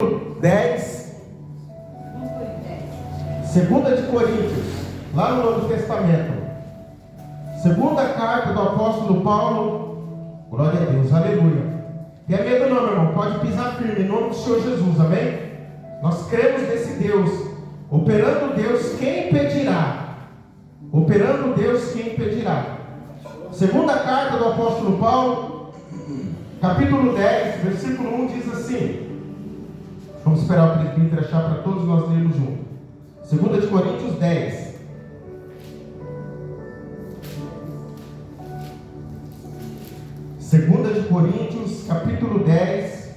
10, Segunda de Coríntios, lá no Novo Testamento. Segunda carta do apóstolo Paulo. Glória a Deus, aleluia. Tenha medo não, meu irmão, pode pisar firme em nome do Senhor Jesus, amém? Nós cremos nesse Deus. Operando Deus, quem impedirá? Operando Deus, quem impedirá? Segunda carta do apóstolo Paulo, capítulo 10, versículo 1 diz assim. Vamos esperar o presbítero achar para todos nós lermos juntos. Segunda de Coríntios 10. Segunda de Coríntios, capítulo 10,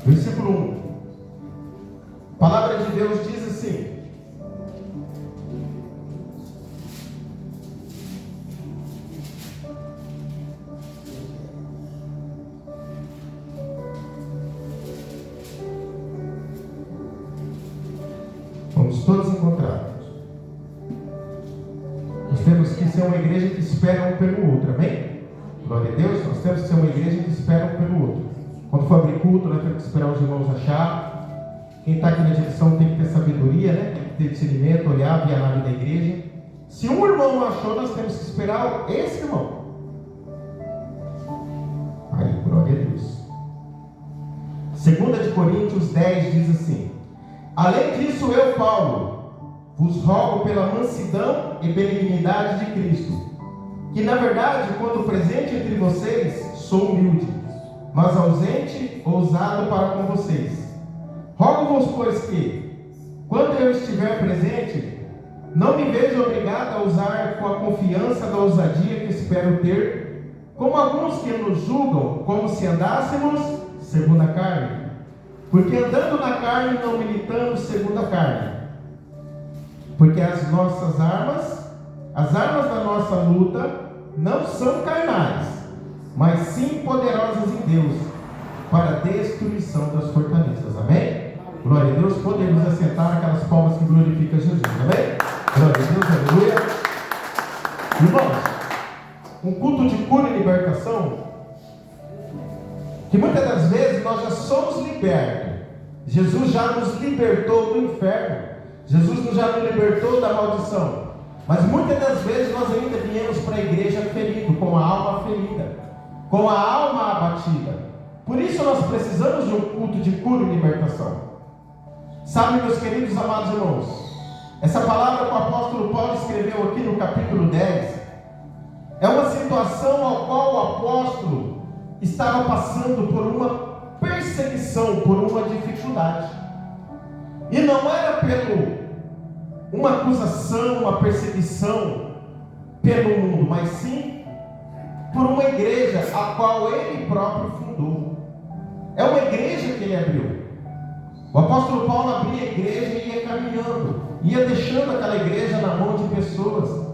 versículo 1. A palavra de Deus diz assim: vamos todos encontrados. Nós temos que ser uma igreja que espera um pelo outro, amém? Glória a Deus. Nós temos que ser uma igreja que espera um pelo outro. Quando for abrir culto, nós temos que esperar os irmãos achar. Quem está aqui na direção tem que ter sabedoria, né? Tem que ter discernimento, olhar, ver a nave da igreja. Se um irmão achou, nós temos que esperar esse irmão. Aí, glória a Deus. Segunda de Coríntios 10 diz assim: além disso, eu, Paulo, vos rogo pela mansidão e benignidade de Cristo, que na verdade, quando presente entre vocês, sou humilde, mas ausente, ousado para com vocês. Rogo-vos, pois, que, quando eu estiver presente, não me veja obrigado a usar com a confiança da ousadia que espero ter, como alguns que nos julgam, como se andássemos segundo a carne. Porque andando na carne, não militamos segundo a carne. Porque as armas da nossa luta, não são carnais, mas sim poderosas em Deus, para a destruição das fortalezas. Amém? Glória a Deus. Podemos assentar aquelas palmas que glorificam Jesus. Amém? Glória a Deus, aleluia. Irmãos, um culto de cura e libertação, que muitas das vezes nós já somos libertos. Jesus já nos libertou do inferno. Jesus já nos libertou da maldição. Mas muitas das vezes nós ainda viemos para a igreja ferido, com a alma ferida, com a alma abatida. Por isso nós precisamos de um culto de cura e libertação. Sabe, meus queridos amados irmãos, essa palavra que o apóstolo Paulo escreveu aqui no capítulo 10 é uma situação ao qual o apóstolo estava passando por uma perseguição, por uma dificuldade. E não era uma acusação, uma perseguição pelo mundo, mas sim por uma igreja a qual ele próprio fundou. É uma igreja que ele abriu. O apóstolo Paulo abria a igreja e ia caminhando, ia deixando aquela igreja na mão de pessoas.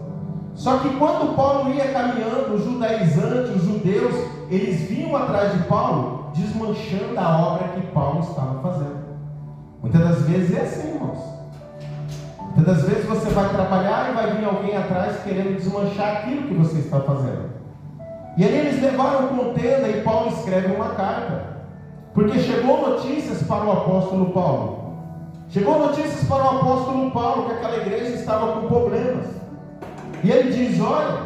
Só que quando Paulo ia caminhando, os judaizantes, os judeus, eles vinham atrás de Paulo, desmanchando a obra que Paulo estava fazendo. Muitas das vezes é assim, irmãos. Muitas das vezes você vai trabalhar e vai vir alguém atrás querendo desmanchar aquilo que você está fazendo. E ali eles levaram contenda e Paulo escreve uma carta. Porque chegou notícias para o apóstolo Paulo. Chegou notícias para o apóstolo Paulo que aquela igreja estava com problemas. E ele diz: olha,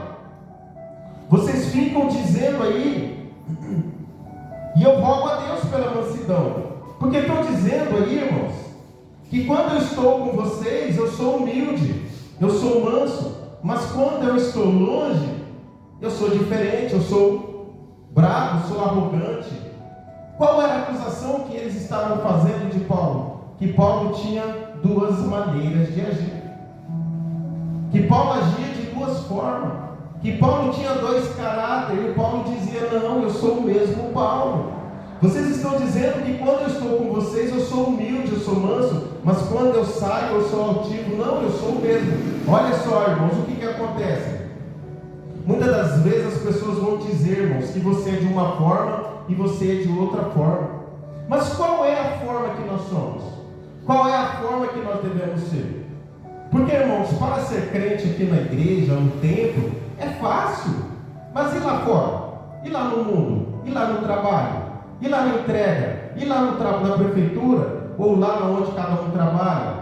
vocês ficam dizendo aí, e eu rogo a Deus pela mansidão, porque estou dizendo aí, irmãos, que quando eu estou com vocês, eu sou humilde, eu sou manso, mas quando eu estou longe, eu sou diferente, eu sou bravo, sou arrogante. Qual era a acusação que eles estavam fazendo de Paulo? Que Paulo tinha duas maneiras de agir, que Paulo agia de duas formas, que Paulo tinha dois caráteres, e Paulo dizia: não, eu sou o mesmo Paulo. Vocês estão dizendo que quando eu estou com vocês eu sou humilde, eu sou manso, mas quando eu saio eu sou altivo. Não, eu sou o mesmo. Olha só, irmãos, o que acontece? Muitas das vezes as pessoas vão dizer, irmãos, que você é de uma forma e você é de outra forma. Mas qual é a forma que nós somos? Qual é a forma que nós devemos ser? Porque, irmãos, para ser crente aqui na igreja, no templo, é fácil. Mas e lá fora? E lá no mundo? E lá no trabalho? E lá na entrega? ir lá na prefeitura, ou lá onde cada um trabalha.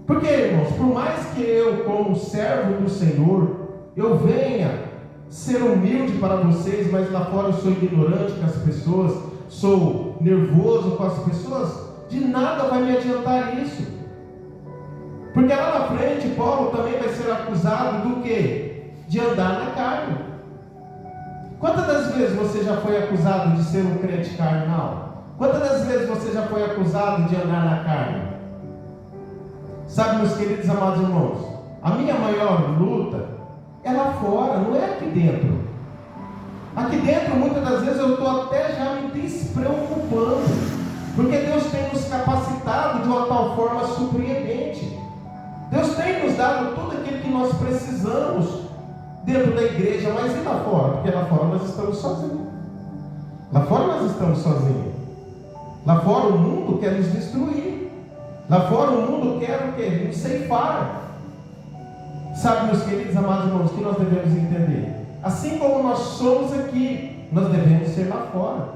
Porque, irmãos, por mais que eu, como servo do Senhor, eu venha ser humilde para vocês, mas lá fora eu sou ignorante com as pessoas, sou nervoso com as pessoas, de nada vai me adiantar isso. Porque lá na frente, Paulo também vai ser acusado do quê? De andar na carne. Quantas das vezes você já foi acusado de ser um crente carnal? Quantas das vezes você já foi acusado de andar na carne? Sabe, meus queridos amados irmãos, a minha maior luta é lá fora, não é aqui dentro. Aqui dentro, muitas das vezes, eu estou até já me despreocupando, porque Deus tem nos capacitado de uma tal forma surpreendente. Deus tem nos dado tudo aquilo que nós precisamos dentro da igreja, mas e lá fora? Porque lá fora nós estamos sozinhos. Lá fora nós estamos sozinhos. Lá fora o mundo quer nos destruir. Lá fora o mundo quer o quê? Nos ceifar. Sabe, meus queridos amados irmãos, o que nós devemos entender? Assim como nós somos aqui, nós devemos ser lá fora.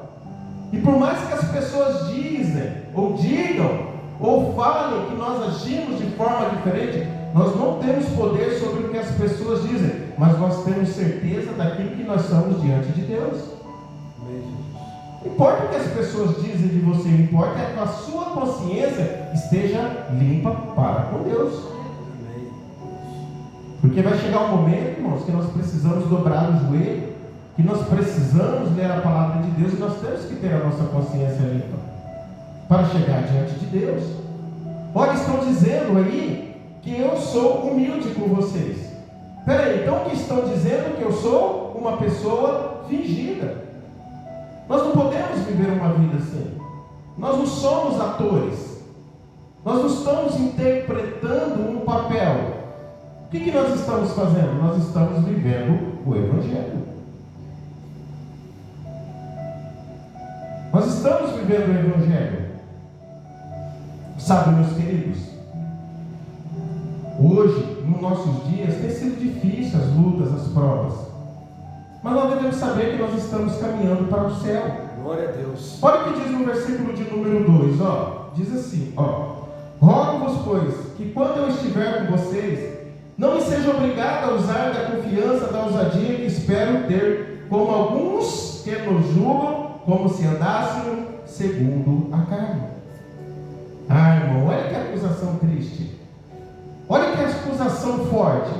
E por mais que as pessoas dizem, ou digam, ou falem que nós agimos de forma diferente, nós não temos poder sobre o que as pessoas dizem, mas nós temos certeza daquilo que nós somos diante de Deus. Não importa o que as pessoas dizem de você, o que importa é que a sua consciência esteja limpa para com Deus. Porque vai chegar um momento, irmãos, que nós precisamos dobrar o joelho, que nós precisamos ler a palavra de Deus, e nós temos que ter a nossa consciência limpa para chegar diante de Deus. Olha, estão dizendo aí que eu sou humilde com vocês. Peraí, então que estão dizendo que eu sou uma pessoa fingida? Nós não podemos viver uma vida assim. Nós não somos atores. Nós não estamos interpretando um papel. O que nós estamos fazendo? Nós estamos vivendo o Evangelho. Nós estamos vivendo o Evangelho. Sabe, meus queridos, hoje, nos nossos dias, tem sido difícil as lutas, as provas. Mas nós devemos saber que nós estamos caminhando para o céu. Glória a Deus. Olha o que diz no versículo de número 2, diz assim, rogo-vos, pois, que quando eu estiver com vocês, não me seja obrigado a usar da confiança, da ousadia que espero ter, como alguns que nos julgam, como se andássemos segundo a carne. Irmão, olha que acusação triste. Olha que acusação forte.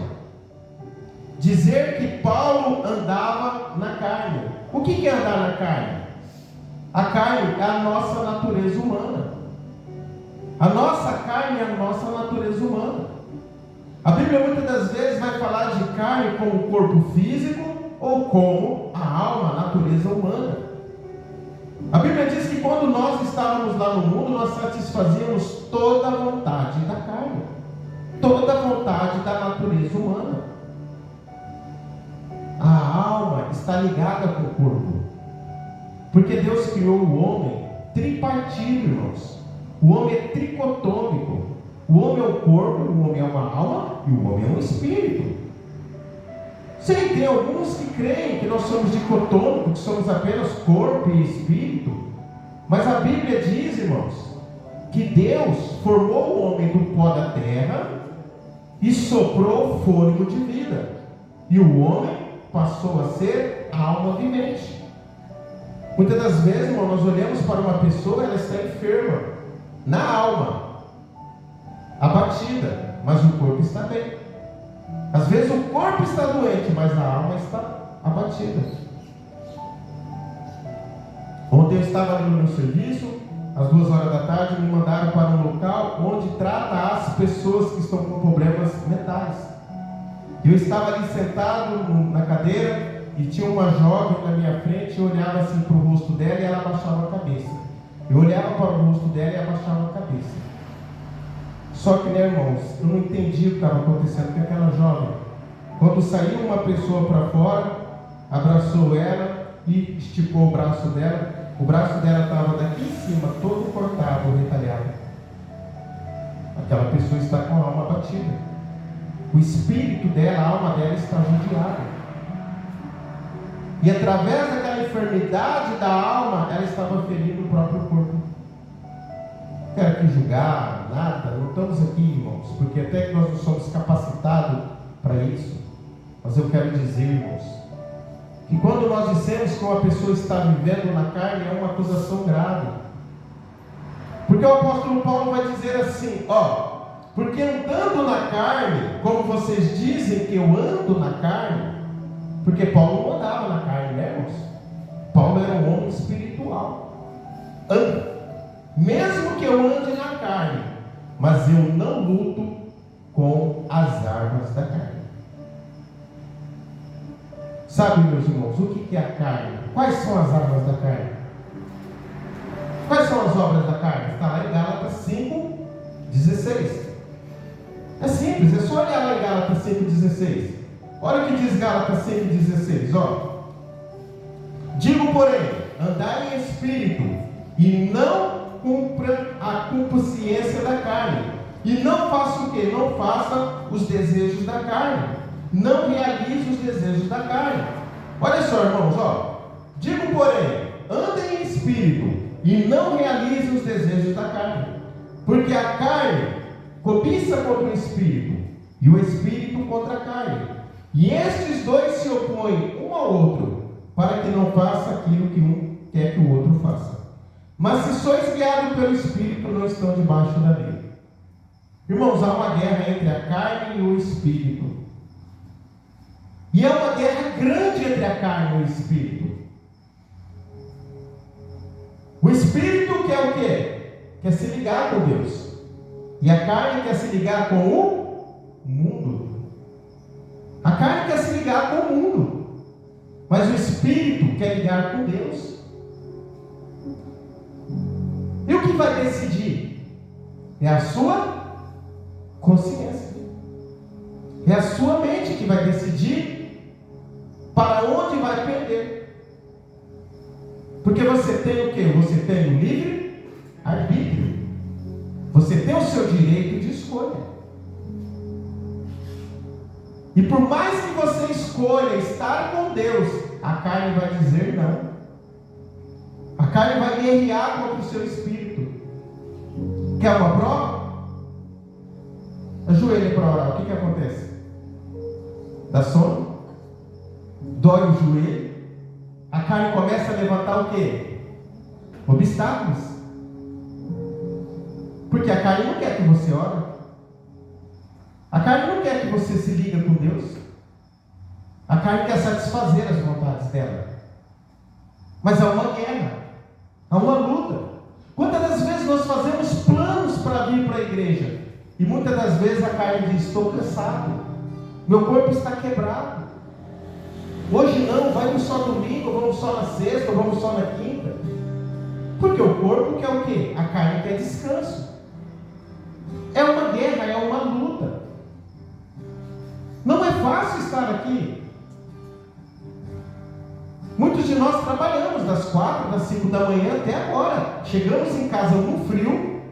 Dizer que Paulo andava na carne. O que é andar na carne? A carne é a nossa natureza humana. A nossa carne é a nossa natureza humana. A Bíblia muitas das vezes vai falar de carne como o corpo físico ou como a alma, a natureza humana. A Bíblia diz que quando nós estávamos lá no mundo, nós satisfazíamos toda a vontade da carne, toda a vontade da natureza humana. A alma está ligada com o corpo, porque Deus criou o homem tripartido, irmãos. O homem é tricotômico. O homem é o corpo, o homem é uma alma e o homem é um espírito. Sim, tem alguns que creem que nós somos dicotômicos, que somos apenas corpo e espírito. Mas a Bíblia diz, irmãos, que Deus formou o homem do pó da terra e soprou o fôlego de vida. E o homem passou a ser alma vivente. Muitas das vezes, irmão, nós olhamos para uma pessoa, ela está enferma na alma, abatida, mas o corpo está bem. Às vezes o corpo está doente, mas a alma está abatida. Ontem eu estava ali no meu serviço, às 2h da me mandaram para um local onde trata as pessoas que estão com problemas mentais. Eu estava ali sentado na cadeira e tinha uma jovem na minha frente. Eu olhava assim para o rosto dela e ela abaixava a cabeça. Eu olhava para o rosto dela e abaixava a cabeça. Só que, né, irmãos, eu não entendi o que estava acontecendo com aquela jovem. Quando saiu uma pessoa para fora, abraçou ela e esticou o braço dela. O braço dela estava daqui em cima, todo cortado, retalhado. Aquela pessoa está com a alma abatida. O espírito dela, a alma dela está judiada. E através daquela enfermidade da alma, ela estava ferindo o próprio corpo. Não quero aqui julgar, nada, não estamos aqui, irmãos, porque até que nós não somos capacitados para isso. Mas eu quero dizer, irmãos, que quando nós dissemos que uma pessoa está vivendo na carne, é uma acusação grave. Porque o apóstolo Paulo vai dizer assim, porque andando na carne, como vocês dizem que eu ando na carne, porque Paulo não andava na carne, né, irmãos? Paulo era um homem espiritual. Mesmo que eu ande na carne, mas eu não luto com as armas da carne. Sabe, meus irmãos, o que é a carne? Quais são as armas da carne? Quais são as obras da carne? Está lá em Gálatas 5:16. É simples, é só olhar lá em Gálatas 5:16. Olha o que diz Gálatas 5:16, Digo, porém, andai em espírito, e não cumpra a concupiscência da carne. E não faça o quê? Não faça os desejos da carne. Não realize os desejos da carne. Olha só, irmãos, Digo, porém, andem em espírito, e não realize os desejos da carne. Porque a carne cobiça contra o espírito, e o espírito contra a carne. E estes dois se opõem um ao outro, para que não faça aquilo que um quer que o outro faça. Mas se sois guiados pelo espírito, não estão debaixo da lei. Irmãos, há uma guerra entre a carne e o espírito. E é uma guerra grande entre a carne e o espírito. O espírito quer o quê? Quer se ligar com Deus. E a carne quer se ligar com o mundo. A carne quer se ligar com o mundo. Mas o espírito quer ligar com Deus. E o que vai decidir? É a sua consciência. É a sua mente que vai decidir para onde vai pender. Porque você tem o quê? Você tem o livre arbítrio. Você tem o seu direito de escolha. E por mais que você escolha estar com Deus, a carne vai dizer não. A carne vai guerrear contra o seu espírito. Quer uma prova? Ajoelha para orar. O que acontece? Dá sono? Dói o joelho? A carne começa a levantar o quê? Obstáculos. Porque a carne não quer que você ore. A carne não quer que você se liga com Deus. A carne quer satisfazer as vontades dela. Mas há uma guerra. Há uma luta. Quantas das vezes nós fazemos planos para vir para a igreja? E muitas das vezes a carne diz, estou cansado. Meu corpo está quebrado. Hoje não, vai só domingo, vamos só na sexta, vamos só na quinta. Porque o corpo quer o quê? A carne quer descanso. É uma guerra, é uma luta. Não é fácil estar aqui. Muitos de nós trabalhamos das 4, das 5 da manhã até agora. Chegamos em casa no frio,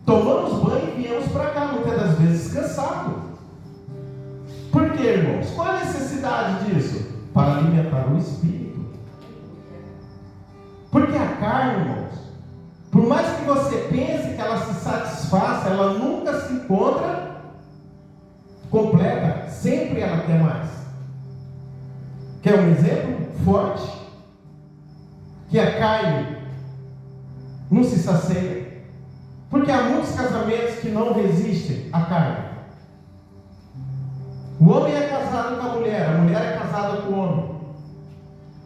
tomamos banho e viemos para cá, muitas das vezes cansados. Por quê, irmãos? Qual a necessidade disso? Para alimentar o espírito. Porque a carne, irmãos, por mais que você pense que ela se satisfaça, ela nunca se encontra completa. Sempre ela quer mais. Quer um exemplo forte? Que a carne não se sacia. Porque há muitos casamentos que não resistem à carne. O homem é casado com a mulher é casada com o homem.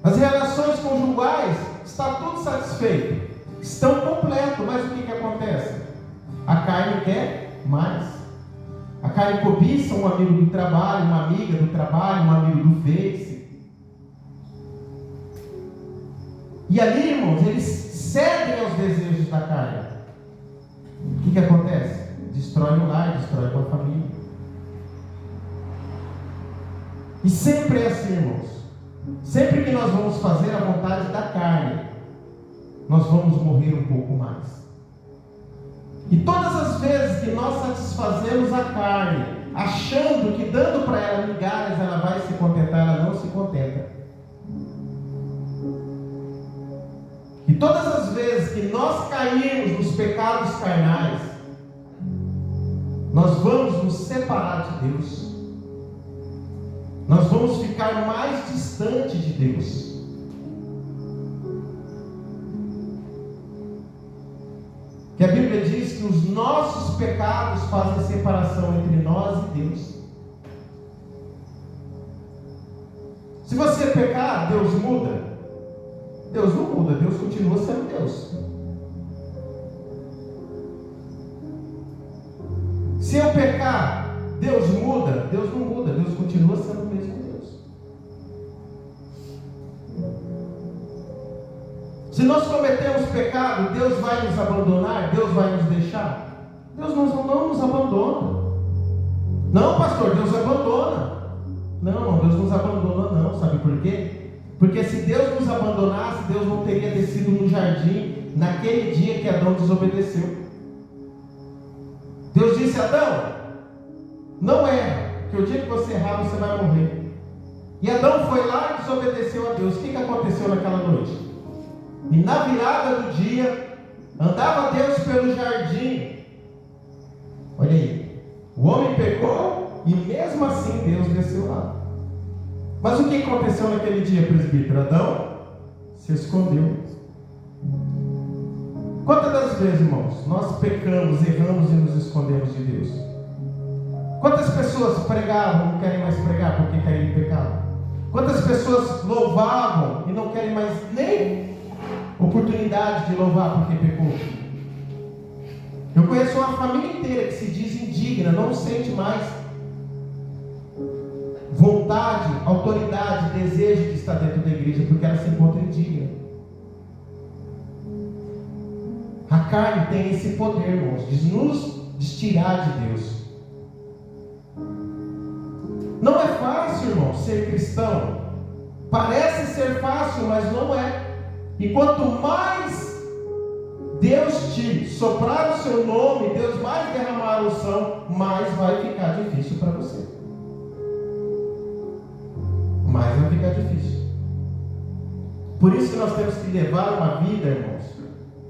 As relações conjugais está tudo satisfeito, estão completos, mas o que acontece? A carne quer mais. A carne cobiça um amigo do trabalho, uma amiga do trabalho, um amigo do Face. E ali, irmãos, eles cedem aos desejos da carne. O que acontece? Destrói o lar, destrói uma família. E sempre é assim, irmãos. Sempre que nós vamos fazer a vontade da carne, nós vamos morrer um pouco mais. E todas as vezes que nós satisfazemos a carne, achando que dando para ela migalhas ela vai se contentar, ela não se contenta. E todas as vezes que nós caímos nos pecados carnais, nós vamos nos separar de Deus. Nós vamos ficar mais distante de Deus. Que a Bíblia diz que os nossos pecados fazem separação entre nós e Deus. Se você pecar, Deus muda? Deus não muda, Deus continua sendo Deus. Se eu pecar, Deus muda? Deus não muda, Deus continua sendo o mesmo Deus. Se nós cometemos pecado, Deus vai nos abandonar? Deus vai nos deixar? Deus não nos abandona. Não, pastor, Deus abandona. Não, Deus nos abandona não, sabe por quê? Porque se Deus nos abandonasse, Deus não teria descido no jardim naquele dia que Adão desobedeceu. Deus disse: Adão, não erra, que o dia que você errar, você vai morrer. E Adão foi lá e desobedeceu a Deus. O que aconteceu naquela noite? E na virada do dia, andava Deus pelo jardim. Olha aí, o homem pecou e mesmo assim Deus desceu lá. Mas o que aconteceu naquele dia, presbítero? Adão se escondeu. Quantas das vezes, irmãos, nós pecamos, erramos e nos escondemos de Deus? Quantas pessoas pregavam e não querem mais pregar porque caíram em pecado? Quantas pessoas louvavam e não querem mais nem oportunidade de louvar porque pecou? Eu conheço uma família inteira que se diz indigna, não sente mais vontade, autoridade, desejo de estar dentro da igreja porque ela se encontra indigna. A carne tem esse poder, irmãos, de nos tirar de Deus. Não é fácil, irmão, ser cristão. Parece ser fácil, mas não é. E quanto mais Deus te soprar o seu nome, Deus mais derramar a unção, mais vai ficar difícil para você. Mais vai ficar difícil. Por isso que nós temos que levar uma vida, irmãos,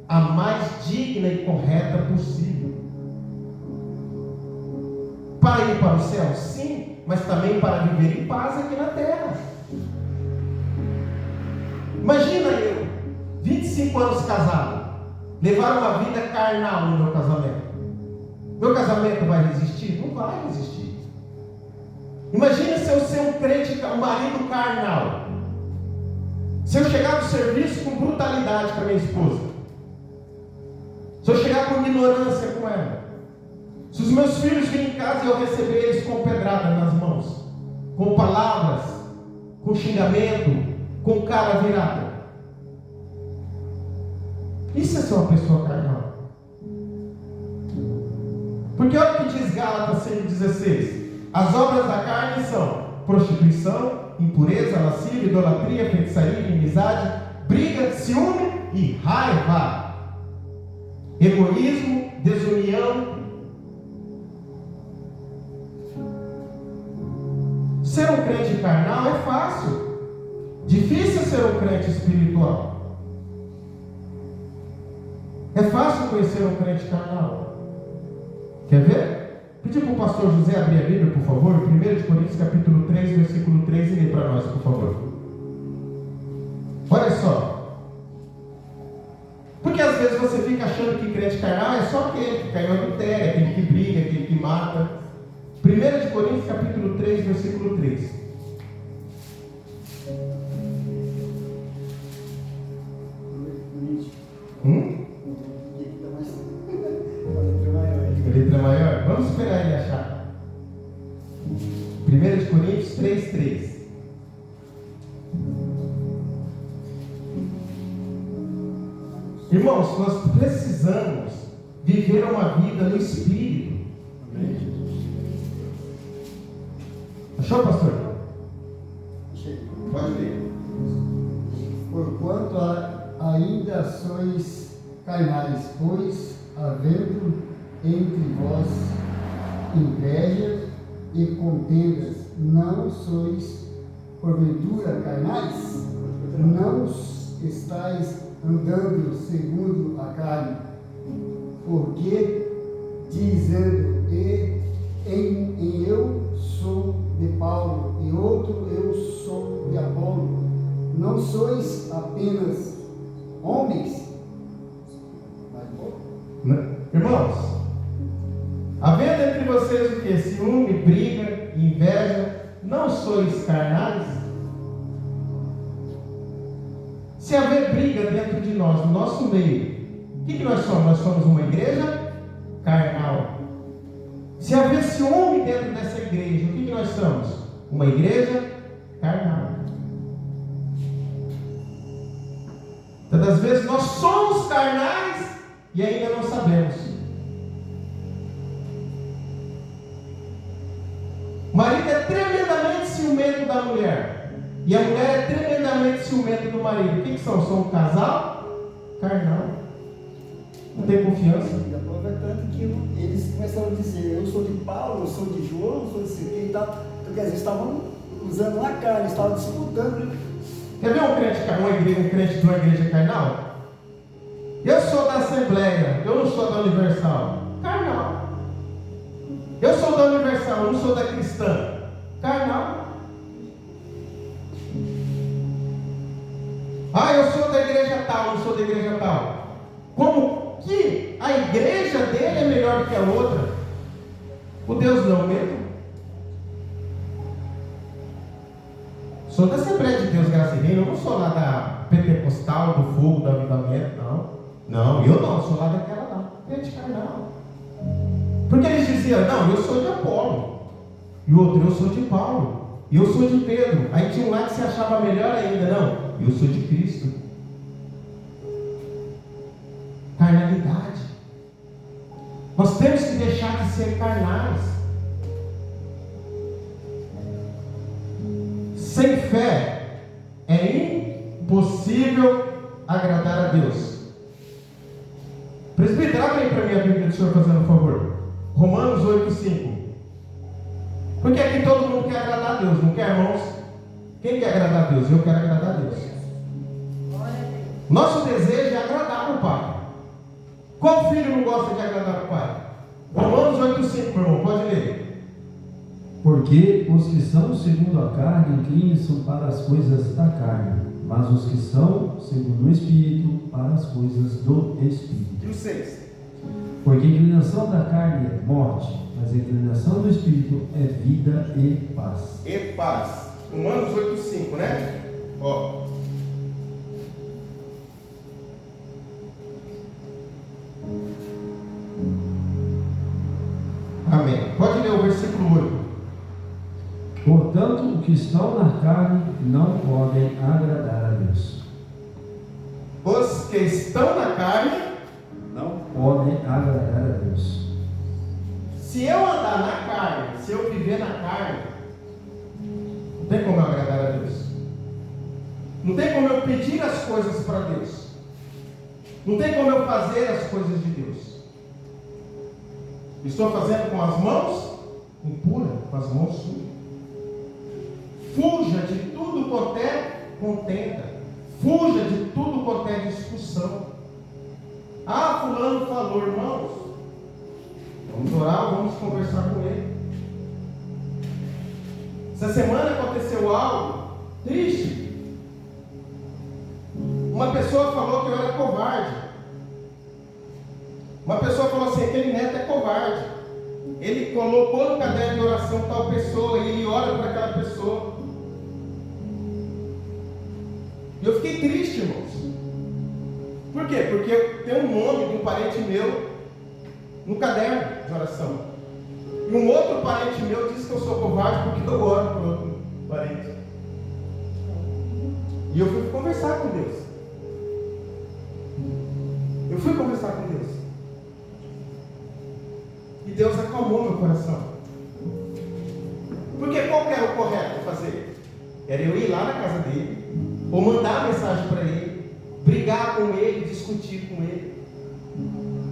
a mais digna e correta possível. Para ir para o céu, sim, mas também para viver em paz aqui na terra. Imagina eu, 25 anos casado, levar uma vida carnal no meu casamento. Meu casamento vai resistir? Não vai resistir. Imagina se eu ser um crente, um marido carnal. Se eu chegar no serviço com brutalidade com a minha esposa. Se eu chegar com ignorância com ela. Se os meus filhos virem em casa e eu receber eles com pedrada nas mãos, com palavras, com xingamento, com cara virada. Isso é ser uma pessoa carnal. Porque olha o que diz Gálatas 5,16. As obras da carne são prostituição, impureza, lascívia, idolatria, feitiçaria, inimizade, briga, ciúme e raiva, egoísmo, desunião. Ser um crente carnal é fácil. Difícil ser um crente espiritual. É fácil conhecer um crente carnal. Quer ver? Pedir para o pastor José abrir a Bíblia, por favor, 1 Coríntios capítulo 3, versículo 3, e lê para nós, por favor. Olha só. Porque às vezes você fica achando que crente carnal é só aquele que caiu em adultério, aquele que briga, aquele que mata. 1 Coríntios capítulo 3, versículo 3. Letra maior? Vamos esperar ele achar. 1 Coríntios 3, 3. Irmãos, nós precisamos viver uma vida no Espírito. Achou, pastor? Pode ler. Porquanto ainda sois carnais, pois havendo entre vós inveja e contendas, não sois porventura carnais? Não estáis andando segundo a carne, porque dizendo em eu sou de Paulo e outro eu sou de Apolo, não sois apenas homens, mas irmãos, havendo entre vocês o que? Ciúme, briga, inveja, não sois carnais? Se haver briga dentro de nós, no nosso meio, o que nós somos? Nós somos uma igreja carnal. Se haver ciúme dentro dessa igreja, o que nós somos? Uma igreja carnal. Tantas vezes nós somos carnais e ainda não sabemos. O marido é tremendamente ciumento da mulher. E a mulher é tremendamente ciumenta do marido. O que são? São um casal carnal. Não tem confiança. E aproveitando que eles começaram a dizer, eu sou de Paulo, eu sou de João, eu sou de Siquei e tal. Então, quer dizer, eles estavam usando uma carne, estavam disputando. Quer ver um crente de uma igreja carnal? Eu sou da Assembleia, eu não sou da Universal. Carnal. Eu sou da Universal, eu não sou da Cristã. Carnal. Ah, eu sou da igreja tal, eu não sou da igreja tal. Como que a igreja dele é melhor do que a outra? O Deus não mesmo? Sou da Assembleia de Deus, Graça e Reino, eu não sou lá da Pentecostal, do Fogo, do Avivamento, não. Não, eu não, sou lá daquela lá, crente carnal. Porque eles diziam, não, eu sou de Apolo. E o outro, eu sou de Paulo. E eu sou de Pedro. Aí tinha um lá que se achava melhor ainda, não. Eu sou de Cristo. Carnalidade. Nós temos que deixar de ser carnais. Sem fé é impossível agradar a Deus. Presbítero, traga aí para mim a Bíblia do Senhor, fazendo um favor. Romanos 8:5. Porque aqui todo mundo quer agradar a Deus, não quer, irmãos? Quem quer agradar a Deus? Eu quero agradar a Deus. Nosso desejo é agradar o Pai. Qual filho não gosta de agradar o Pai? Romanos 8:5, meu irmão, pode ler. Porque os que são segundo a carne inclinam-se para as coisas da carne, mas os que são segundo o Espírito para as coisas do Espírito. E o 6? Porque a inclinação da carne é morte, mas a inclinação do Espírito é vida e paz. E paz. Romanos 8:5, né? Ó. Amém. Pode ler o versículo 8. Portanto, os que estão na carne não podem agradar a Deus. Os que estão na carne Não podem agradar a Deus. Se eu andar na carne, se eu viver na carne, não tem como eu agradar a Deus. Não tem como eu pedir as coisas para Deus. Não tem como eu fazer as coisas de Deus. Estou fazendo com as mãos impuras, com as mãos sujas. Fuja de tudo quanto é contenda. Fuja de tudo quanto é discussão. Ah, fulano falou, irmãos. Vamos orar, vamos conversar com ele. Essa semana aconteceu algo triste. Uma pessoa falou que eu era covarde. Uma pessoa falou assim, aquele neto é covarde. Ele colocou no caderno de oração tal pessoa e ele ora por aquela pessoa. E eu fiquei triste, irmãos. Por quê? Porque eu tenho um nome de um parente meu no caderno de oração. E um outro parente meu disse que eu sou covarde porque eu oro por outro parente. E eu fui conversar com Deus. Eu fui conversar com Deus. E Deus acalmou meu coração. Porque qual que era o correto fazer? Era eu ir lá na casa dele, ou mandar mensagem para ele, brigar com ele, discutir com ele.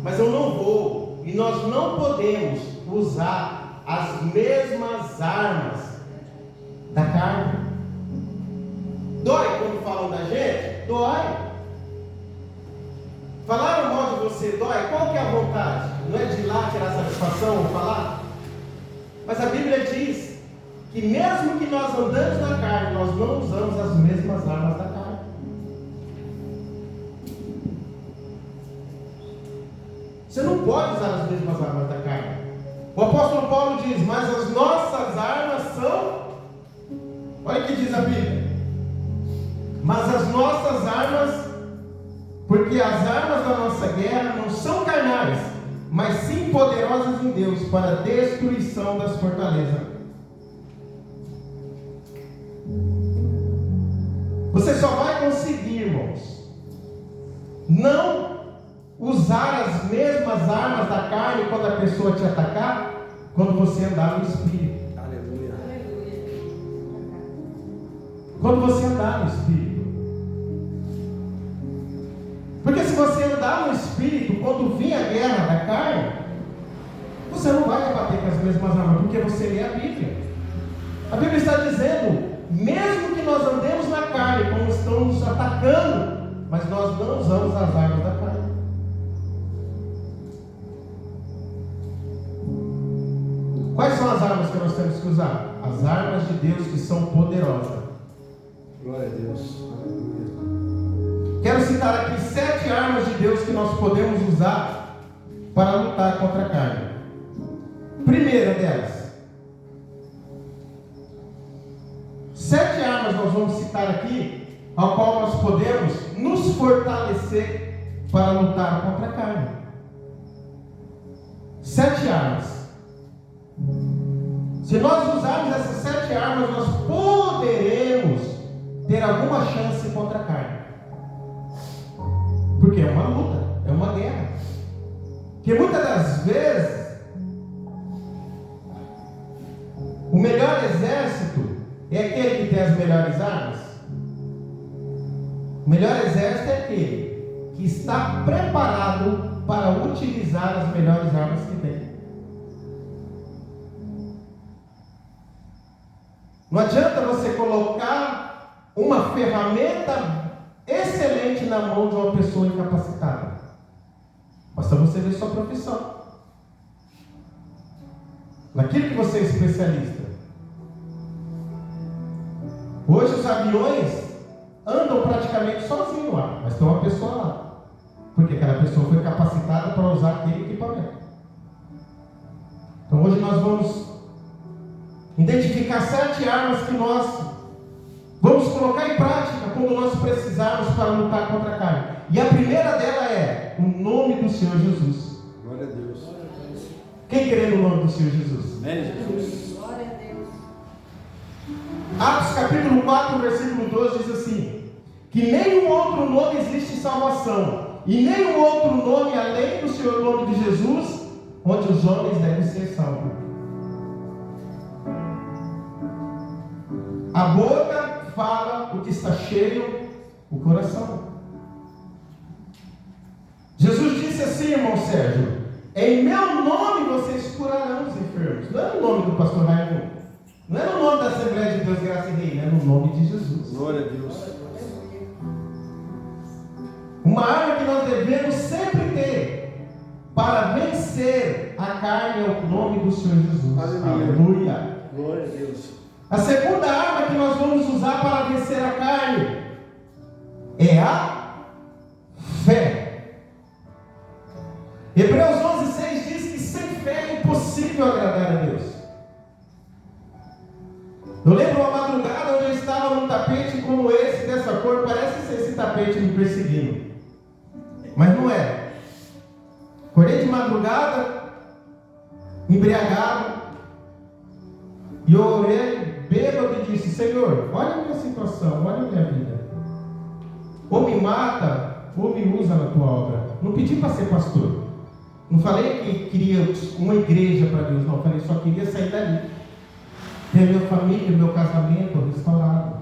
Mas eu não vou, e nós não podemos usar as mesmas armas da carne. Dói quando falam da gente? Dói. você dói, qual que é a vontade? Não é de ir lá tirar satisfação ou falar? Mas a Bíblia diz que mesmo que nós andamos na carne, nós não usamos as mesmas armas da carne. Você não pode usar as mesmas armas da carne. O apóstolo Paulo diz, mas as nossas armas são... Olha o que diz a Bíblia. Mas as nossas armas, porque as armas da nossa guerra não são carnais, mas sim poderosas em Deus para a destruição das fortalezas. Você só vai conseguir, irmãos, não usar as mesmas armas da carne quando a pessoa te atacar, quando você andar no Espírito. Aleluia. Quando você andar no Espírito. Porque se você andar no Espírito, quando vir a guerra da carne, você não vai rebater com as mesmas armas, porque você lê a Bíblia. A Bíblia está dizendo, mesmo que nós andemos na carne, como estão nos atacando, mas nós não usamos as armas da carne. Quais são as armas que nós temos que usar? As armas de Deus que são poderosas. Glória a Deus. Quero citar aqui 7 armas de Deus que nós podemos usar para lutar contra a carne. Primeira delas, 7 armas nós vamos citar aqui, ao qual nós podemos nos fortalecer para lutar contra a carne. 7 armas. Se nós usarmos essas 7 armas, nós poderemos ter alguma chance contra a carne. Porque é uma luta, é uma guerra. Que muitas das vezes, o melhor exército é aquele que tem as melhores armas. O melhor exército é aquele que está preparado para utilizar as melhores armas que tem. Não adianta você colocar uma ferramenta excelente na mão de uma pessoa incapacitada. Basta você ver sua profissão, naquilo que você é especialista. Hoje os aviões andam praticamente sozinhos lá, mas tem uma pessoa lá, porque aquela pessoa foi capacitada para usar aquele equipamento. Então hoje nós vamos identificar 7 armas que nós vamos colocar em prática quando nós precisarmos para lutar contra a carne. E a primeira dela é o nome do Senhor Jesus. Glória a Deus. Quem crê no nome do Senhor Jesus? Amém, Jesus. Glória a Deus. Atos capítulo 4, versículo 12 diz assim: que nenhum outro nome existe em salvação, e nenhum outro nome além do Senhor nome de Jesus, onde os homens devem ser salvos. A boca fala o que está cheio o coração. Jesus disse assim, irmão Sérgio: em meu nome vocês curarão os enfermos. Não é no nome do pastor Raimundo, não é no nome da Assembleia de Deus Graça e Reino, é no nome de Jesus. Glória a Deus. Uma arma que nós devemos sempre ter para vencer a carne é o nome do Senhor Jesus. Aleluia. Glória a Deus. A segunda arma que nós vamos usar para vencer a carne é a fé. Hebreus 11:6 diz que sem fé é impossível agradar a Deus. Eu lembro uma madrugada onde eu estava num tapete como esse, dessa cor, parece ser esse tapete me perseguindo, mas não é. Acordei de madrugada, embriagado, e eu orei bêbado e disse: Senhor, olha a minha situação, olha a minha vida. Ou me mata, ou me usa na tua obra. Não pedi para ser pastor. Não falei que queria uma igreja para Deus, não. Falei, só queria sair dali. Ter minha família, meu casamento restaurado.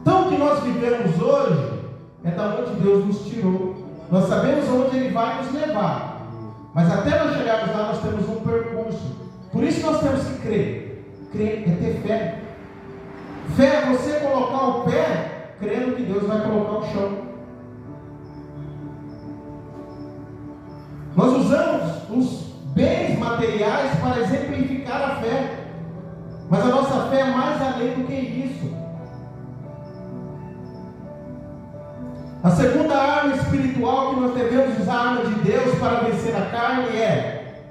Então o que nós vivemos hoje é da onde Deus nos tirou. Nós sabemos onde Ele vai nos levar. Mas até nós chegarmos lá, nós temos um percurso. Por isso nós temos que crer. Crer é ter fé. Fé é você colocar o pé crendo que Deus vai colocar o chão. Nós usamos os bens materiais para exemplificar a fé. Mas a nossa fé é mais além do que isso. A segunda arma espiritual que nós devemos usar, a arma de Deus para vencer a carne, é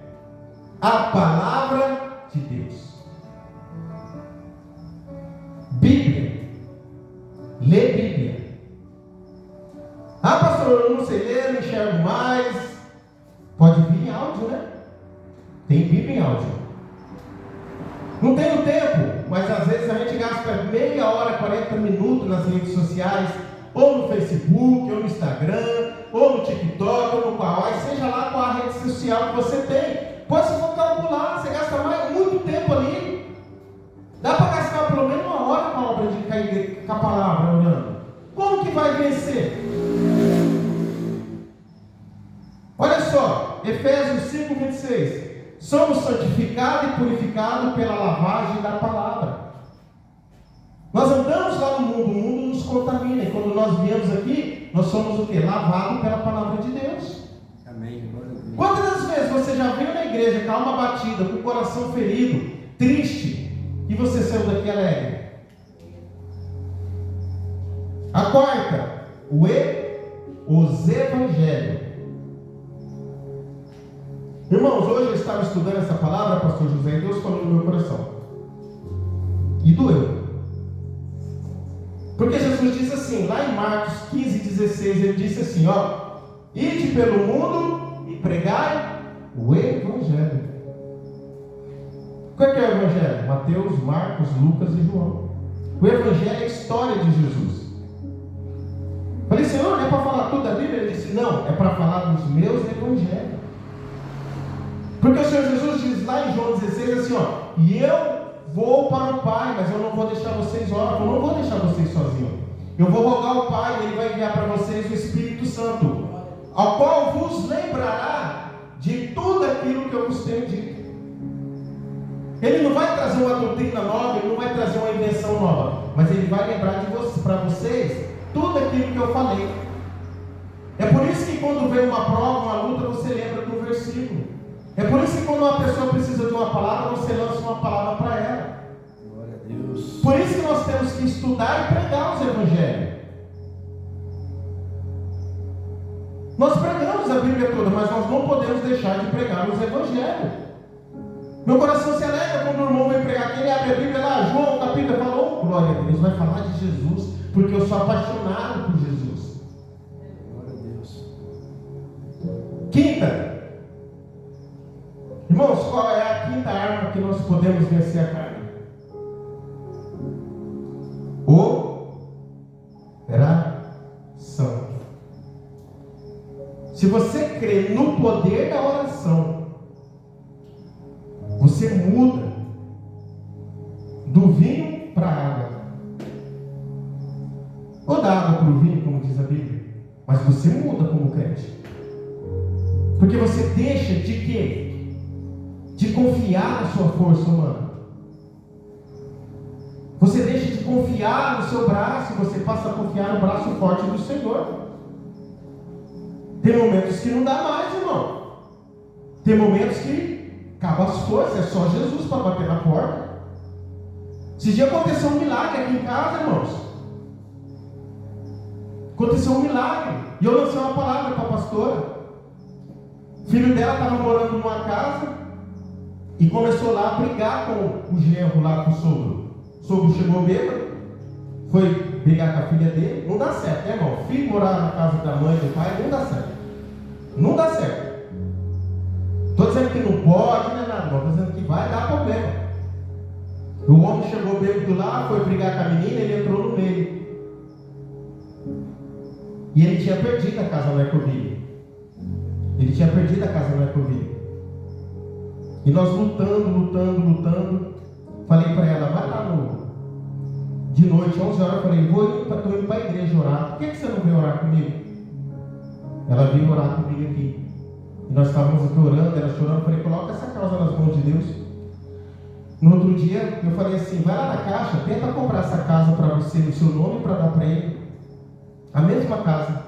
a palavra de Deus. Bíblia. Lê Bíblia. Ah, pastor, eu não sei ler, não enxergo mais. Pode vir em áudio, né? Tem Bíblia em áudio. Não tenho tempo, mas às vezes a gente gasta meia hora, 40 minutos nas redes sociais, ou no Facebook, ou no Instagram, ou no TikTok, ou no Kawaii, seja lá qual a rede social que você tem. Pode se for calcular, você gasta muito tempo ali. Dá para gastar pelo menos uma hora com a obra de cair com a palavra, orando. Como que vai vencer? Olha só, Efésios 5:26. Somos santificados e purificados pela lavagem da palavra. Nós andamos lá no mundo, o mundo nos contamina. E quando nós viemos aqui, nós somos o quê? Lavados pela palavra de Deus. Amém. Quantas das vezes você já veio na igreja com a alma batida, com o coração ferido, triste, e você saiu daqui alegre? A quarta, os evangelhos. Irmãos, hoje eu estava estudando essa palavra, pastor José, e Deus falou no meu coração. E doeu. Porque Jesus disse assim, lá em Marcos 15:16, ele disse assim, ó, ide pelo mundo e pregai o evangelho. Qual é que é o evangelho? Mateus, Marcos, Lucas e João. O evangelho é a história de Jesus. Falei, Senhor, não é para falar tudo da Bíblia? Ele disse, não, é para falar dos meus evangelhos. Porque o Senhor Jesus diz lá em João 16 assim, ó, e eu vou para o Pai, mas eu não vou deixar vocês órfãos, eu não vou deixar vocês sozinhos. Eu vou rogar ao Pai e Ele vai enviar para vocês o Espírito Santo, ao qual vos lembrará de tudo aquilo que eu vos tenho dito. Ele não vai trazer uma doutrina nova, Ele não vai trazer uma invenção nova, mas Ele vai lembrar para vocês tudo aquilo que eu falei. É por isso que quando vem uma prova, uma luta, você lembra do versículo. É por isso que quando uma pessoa precisa de uma palavra, você lança uma palavra para ela. Glória a Deus. Por isso que nós temos que estudar e pregar os evangelhos. Nós pregamos a Bíblia toda, mas nós não podemos deixar de pregar os evangelhos. Meu coração se alegra quando o irmão vem pregar aqui, ele abre a Bíblia lá, João, capítulo, falou, oh, glória a Deus, vai falar de Jesus, porque eu sou apaixonado por Jesus. Glória a Deus. Quinta. Irmãos, qual é a quinta arma que nós podemos vencer a carne? Oração. Se você crê no poder da oração, você muda do vinho para a água. Ou da água para o vinho, como diz a Bíblia. Mas você muda como crente. Porque você deixa de quê? De confiar na sua força humana. Você deixa de confiar no seu braço e você passa a confiar no braço forte do Senhor. Tem momentos que não dá mais, irmão. Tem momentos que acabam as forças, é só Jesus para bater na porta. Esse dia aconteceu um milagre aqui em casa, irmãos. Aconteceu um milagre. E eu lancei uma palavra para a pastora. O filho dela estava morando numa casa e começou lá a brigar com o genro lá, com o sogro. O sogro chegou bêbado, foi brigar com a filha dele. Não dá certo, né, irmão? Filho morar na casa da mãe e do pai, não dá certo. Não dá certo. Estou dizendo que não pode, não é nada, não. Estou dizendo que vai dar problema. O homem chegou bêbado lá, foi brigar com a menina, ele entrou no meio. E ele tinha perdido a casa no Ecoville. Ele tinha perdido a casa no Ecoville. E nós lutando. Falei para ela, vai lá de noite, 11 horas, eu falei, estou indo para a igreja orar. Por que você não veio orar comigo? Ela veio orar comigo aqui. E nós estávamos aqui orando, ela chorando, eu falei, coloca essa causa nas mãos de Deus. No outro dia, eu falei assim, vai lá na caixa, tenta comprar essa casa para você, no seu nome, para dar para ele. A mesma casa.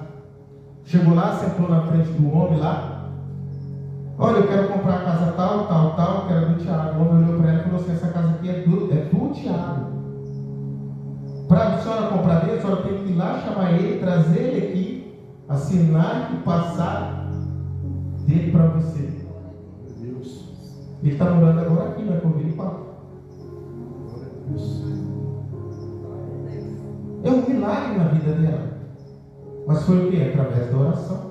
Chegou lá, sentou na frente do homem lá. Olha, eu quero comprar a casa tal, que era do Tiago. O homem olhou para ela e falou assim: essa casa aqui é do Tiago. Para a senhora comprar dele, a senhora tem que ir lá, chamar ele, trazer ele aqui, assinar e passar dele para você. Ele está morando agora aqui, não é Convívio 4. É um milagre na vida dela. Mas foi o que? Através da oração.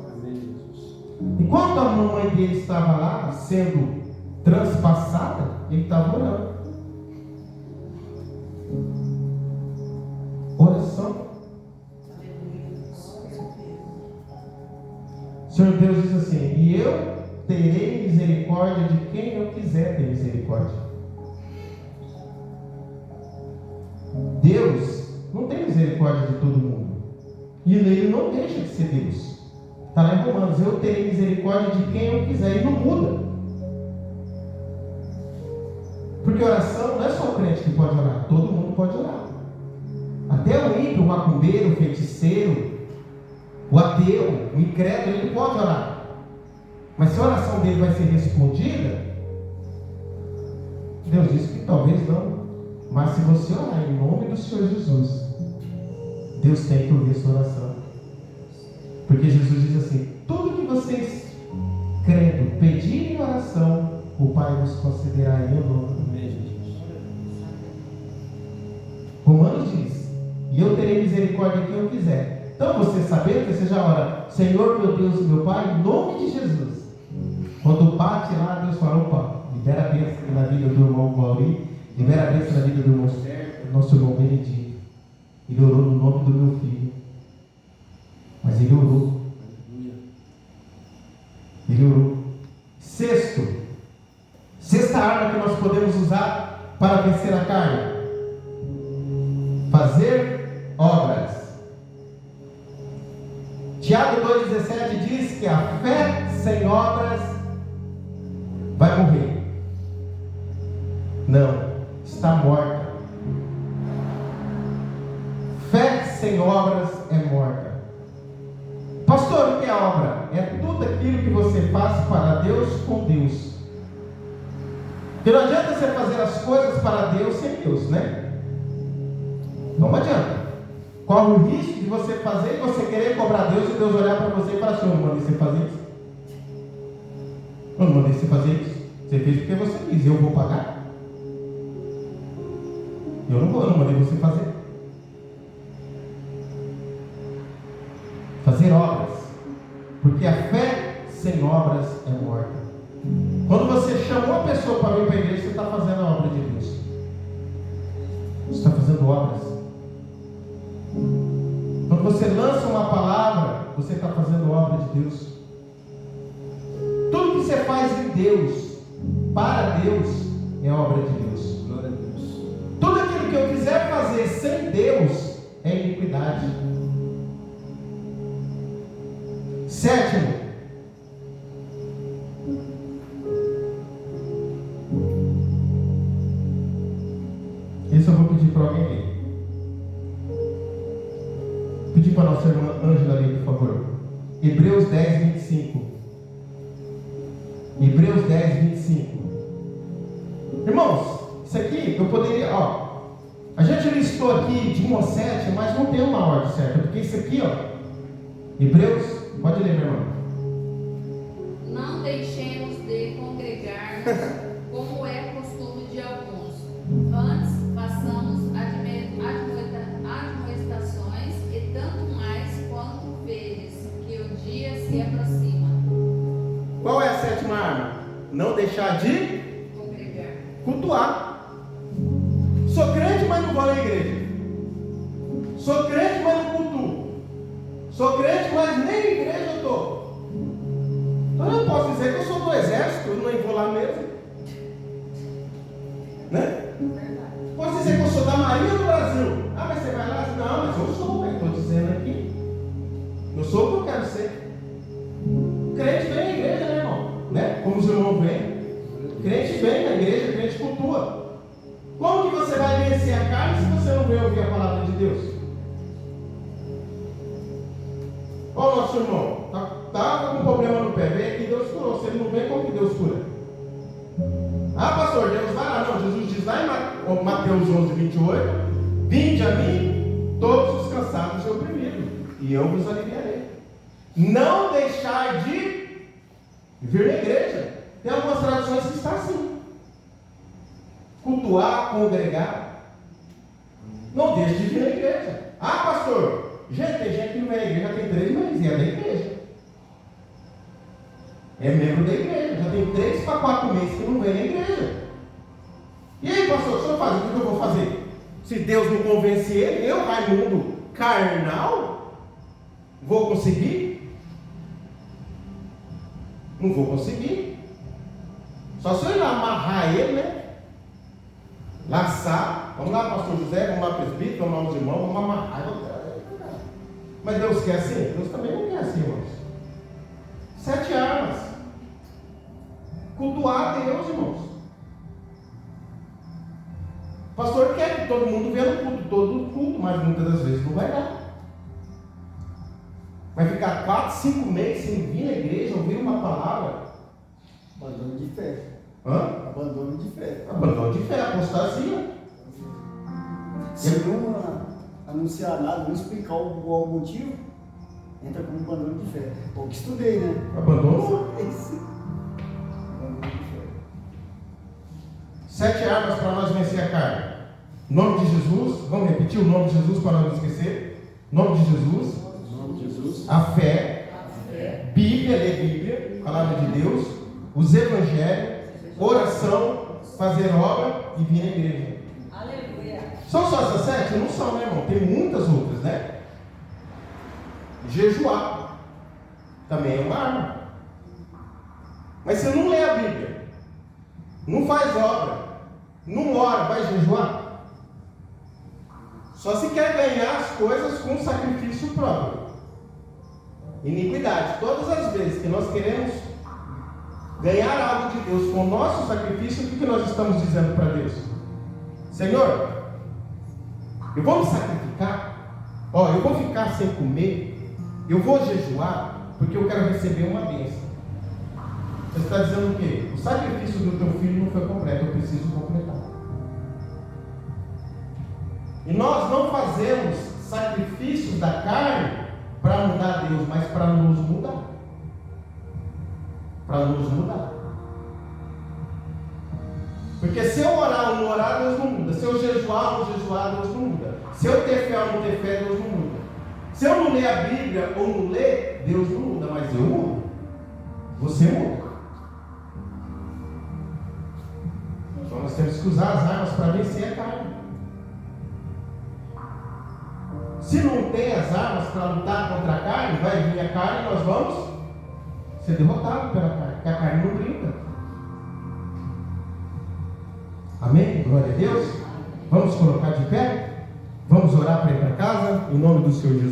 Enquanto a mamãe dele estava lá, sendo transpassada, ele estava orando. Oração. O Senhor Deus diz assim: e eu terei misericórdia de quem eu quiser ter misericórdia. Deus não tem misericórdia de todo mundo. E ele não deixa de ser Deus. Está lá em Romanos: eu terei misericórdia de quem eu quiser. E não muda. Porque oração não é só o crente que pode orar. Todo mundo pode orar. Até o ímpio, o macumbeiro, o feiticeiro, o ateu, o incrédulo, ele pode orar. Mas se a oração dele vai ser respondida, Deus disse que talvez não. Mas se você orar em nome do Senhor Jesus, Deus tem que ouvir a sua oração. Porque Jesus diz assim: tudo que vocês crendo pedirem em oração, o Pai vos concederá em meu nome. Romanos diz: e eu terei misericórdia de quem eu quiser. Então você sabendo que você já ora: Senhor meu Deus e meu Pai, em nome de Jesus. Quando bate lá, Deus fala: opa, libera a bênção na vida do irmão Mauri, libera a bênção na vida do irmão Sérgio, nosso irmão Benedito. Ele orou no nome do meu filho. Mas ele orou. Ele orou. Sexta arma que nós podemos usar para vencer a carne: fazer obras. Tiago 2,17 diz que a fé sem obras vai morrer. Não, está morta. Fé sem obras é morta. Pastor, o que é obra? É tudo aquilo que você faz para Deus com Deus. Porque não adianta você fazer as coisas para Deus sem Deus, né? Não adianta. Corre o risco de você fazer e você querer cobrar Deus e Deus olhar para você e falar assim: eu não mandei você fazer isso. Eu não mandei você fazer isso. Você fez porque você quis, eu vou pagar. Eu não mandei você fazer. Fazer obras. Porque a fé sem obras é morta. Quando você chamou a pessoa para vir para a igreja, você está fazendo a obra de Deus. Você está fazendo obras. Quando você lança uma palavra, você está fazendo obra de Deus. Tudo que você faz em Deus, para Deus, é obra de Deus. Glória a Deus. Tudo aquilo que eu quiser fazer sem Deus é iniquidade. Sétimo, esse eu vou pedir para alguém ler. Pedir para a nossa irmã Ângela ler, por favor. Hebreus 10, 25. Hebreus 10, 25. Irmãos, isso aqui eu poderia, a gente listou aqui de 1 a 7, mas não tem uma ordem certa, porque isso aqui, Hebreus, pode ler, meu irmão. Não deixemos de congregar-nos, como é costume de alguns. Antes, façamos admoestações, e tanto mais quanto vedes que o dia se aproxima. Qual é a sétima arma? Não deixar de Congregar. Cultuar. Sou crente, mas não vou na igreja. Sou crente, mas não cultuo. Sou crente, mas nem na igreja eu estou. Então eu não posso dizer que eu sou do exército, eu não vou lá mesmo. Né? Posso dizer que eu sou da Marinha do Brasil. Ah, mas você vai lá? Não, mas eu sou, estou dizendo aqui. Eu sou o que eu quero ser. Crente vem na igreja, né, irmão? Né? Como os irmãos vêm. Crente vem na igreja, crente cultua. Como que você vai vencer a carne se você não vem ouvir a palavra de Deus? Olha o nosso irmão, tá com um problema no pé, vem aqui, Deus curou. Se ele não vem, como que Deus cura. Ah, pastor, Deus vai lá. Não, Jesus diz lá em Mateus 11, 28: vinde a mim, todos os cansados e oprimidos, e eu vos aliviarei. Não deixar de vir na igreja. Tem algumas traduções que está assim: cultuar, congregar. Não deixe de vir na igreja. Ah, pastor, gente, tem gente que não vem à igreja já tem 3 meses e é da igreja. É membro da igreja, já tem 3 para 4 meses que não vem na igreja. E aí, pastor, o senhor faz, o que eu vou fazer? Se Deus não convence ele, eu, Raimundo carnal, vou conseguir? Não vou conseguir. Só se eu ir lá amarrar ele, né? Laçar. Vamos lá, pastor José, vamos lá, presbítero, vamos lá, os irmãos, vamos amarrar. Mas Deus quer assim? Deus também não quer assim, irmãos. 7 armas. Cultuar a Deus, irmãos. O pastor quer que todo mundo venha no culto, todo culto, mas muitas das vezes não vai dar. Vai ficar 4, 5 meses sem vir na igreja, ouvir uma palavra. Abandono de fé. Hã? Abandono de fé. Abandono de fé, apostasia. Se não anunciar nada, não explicar o motivo, entra como abandono de fé. Ou que estudei, né? Abandono. Esse. Abandono de fé. 7 armas para nós vencer a carne. Nome de Jesus. Vamos repetir o nome de Jesus para não esquecer. Nome de Jesus. Em nome de Jesus. A fé. Bíblia, ler Bíblia, palavra de Deus. Os evangelhos. Oração. Fazer obra e vir na igreja. Aleluia. São só essas 7? Não são, né, irmão? Tem muitas outras, né? Jejuar também é uma arma. Mas você não lê a Bíblia, não faz obra, não ora, vai jejuar? Só se quer ganhar as coisas com sacrifício próprio. Iniquidade. Todas as vezes que nós queremos ganhar algo de Deus com o nosso sacrifício, o que nós estamos dizendo para Deus? Senhor, eu vou me sacrificar, eu vou ficar sem comer, eu vou jejuar, porque eu quero receber uma bênção. Você está dizendo o quê? O sacrifício do teu filho não foi completo, eu preciso completar. E nós não fazemos sacrifícios da carne para mudar Deus, mas para nos mudar. Para nos mudar. Porque se eu orar ou não orar, Deus não muda. Se eu jejuar ou não jejuar, Deus não muda. Se eu ter fé ou não ter fé, Deus não muda. Se eu não ler a Bíblia ou não ler, Deus não muda, mas eu mudo. Você muda. Então nós temos que usar as armas para vencer a carne. Se não tem as armas para lutar contra a carne, vai vir a carne e nós vamos ser derrotados pela carne, porque a carne não brinca. Amém? Glória a Deus. Vamos colocar de pé? Vamos orar para ir para casa, em nome do Senhor Jesus.